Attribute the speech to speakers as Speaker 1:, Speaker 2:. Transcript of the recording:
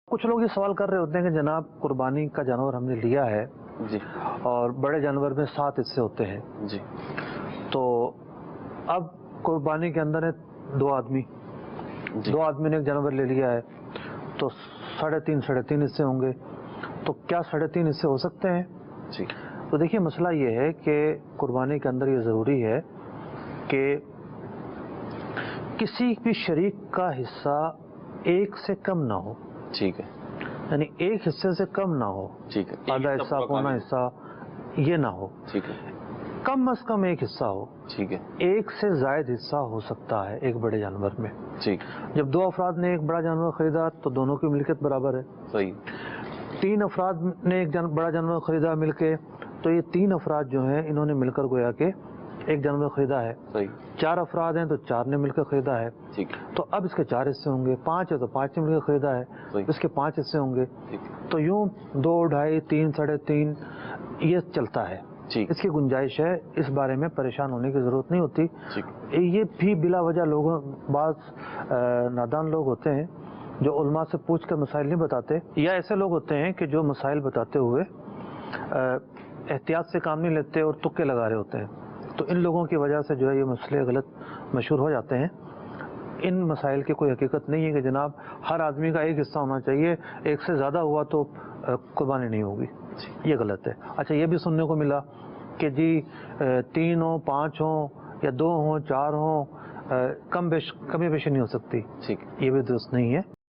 Speaker 1: کچھ لوگ یہ سوال کر رہے ہوتے ہیں کہ جناب قربانی کا جانور ہم نے لیا ہے
Speaker 2: جی
Speaker 1: اور بڑے جانور میں 7 حصے ہوتے ہیں
Speaker 2: جی
Speaker 1: تو اب قربانی کے اندر ہے 2 آدمی
Speaker 2: جی
Speaker 1: 2 آدمی نے ایک جانور لے لیا ہے تو 3.5 حصے ہوں گے. تو کیا 3.5 حصے ہو سکتے ہیں؟
Speaker 2: جی
Speaker 1: تو دیکھیے مسئلہ یہ ہے کہ قربانی کے اندر یہ ضروری ہے کہ کسی بھی شریک کا حصہ 1 سے کم نہ ہو.
Speaker 2: ٹھیک ہے.
Speaker 1: یعنی 1 حصے سے کم نہ ہو.
Speaker 2: ٹھیک ہے.
Speaker 1: آدھا حصہ پونا حصہ یہ نہ ہو.
Speaker 2: ٹھیک ہے.
Speaker 1: کم از کم 1 حصہ ہو.
Speaker 2: ٹھیک ہے.
Speaker 1: 1 سے زائد حصہ ہو سکتا ہے ایک بڑے جانور میں.
Speaker 2: ٹھیک.
Speaker 1: جب 2 افراد نے ایک بڑا جانور خریدا تو دونوں کی ملکیت برابر ہے.
Speaker 2: صحیح.
Speaker 1: 3 افراد نے ایک بڑا جانور خریدا مل کے تو یہ 3 افراد جو ہیں انہوں نے مل کر گویا کہ ایک جانور خریدا ہے.
Speaker 2: صحیح.
Speaker 1: 4 افراد ہیں تو 4 نے مل کر خریدا ہے.
Speaker 2: ٹھیک.
Speaker 1: تو اب اس کے 4 حصے ہوں گے. 5 ہے تو 5 نے مل کر خریدا ہے.
Speaker 2: صحیح.
Speaker 1: اس کے 5 حصے ہوں گے.
Speaker 2: ٹھیک.
Speaker 1: تو یوں 2 2.5 3 3.5 یہ چلتا ہے.
Speaker 2: ٹھیک.
Speaker 1: اس کی گنجائش ہے. اس بارے میں پریشان ہونے کی ضرورت نہیں ہوتی.
Speaker 2: ٹھیک.
Speaker 1: یہ بھی بلا وجہ لوگوں بعض نادان لوگ ہوتے ہیں جو علماء سے پوچھ کر مسائل نہیں بتاتے, یا ایسے لوگ ہوتے ہیں کہ جو مسائل بتاتے ہوئے احتیاط سے کام نہیں لیتے اور تکے لگا رہے ہوتے ہیں. تو ان لوگوں کی وجہ سے جو ہے یہ مسئلے غلط مشہور ہو جاتے ہیں. ان مسائل کی کوئی حقیقت نہیں ہے کہ جناب ہر آدمی کا 1 حصہ ہونا چاہیے, 1 سے زیادہ ہوا تو قربانی نہیں ہوگی. یہ غلط ہے. اچھا یہ بھی سننے کو ملا کہ جی 3 ہوں 5 ہوں یا 2 ہوں 4 ہوں کمی بیشی نہیں ہو سکتی.
Speaker 2: ٹھیک.
Speaker 1: یہ بھی درست نہیں ہے.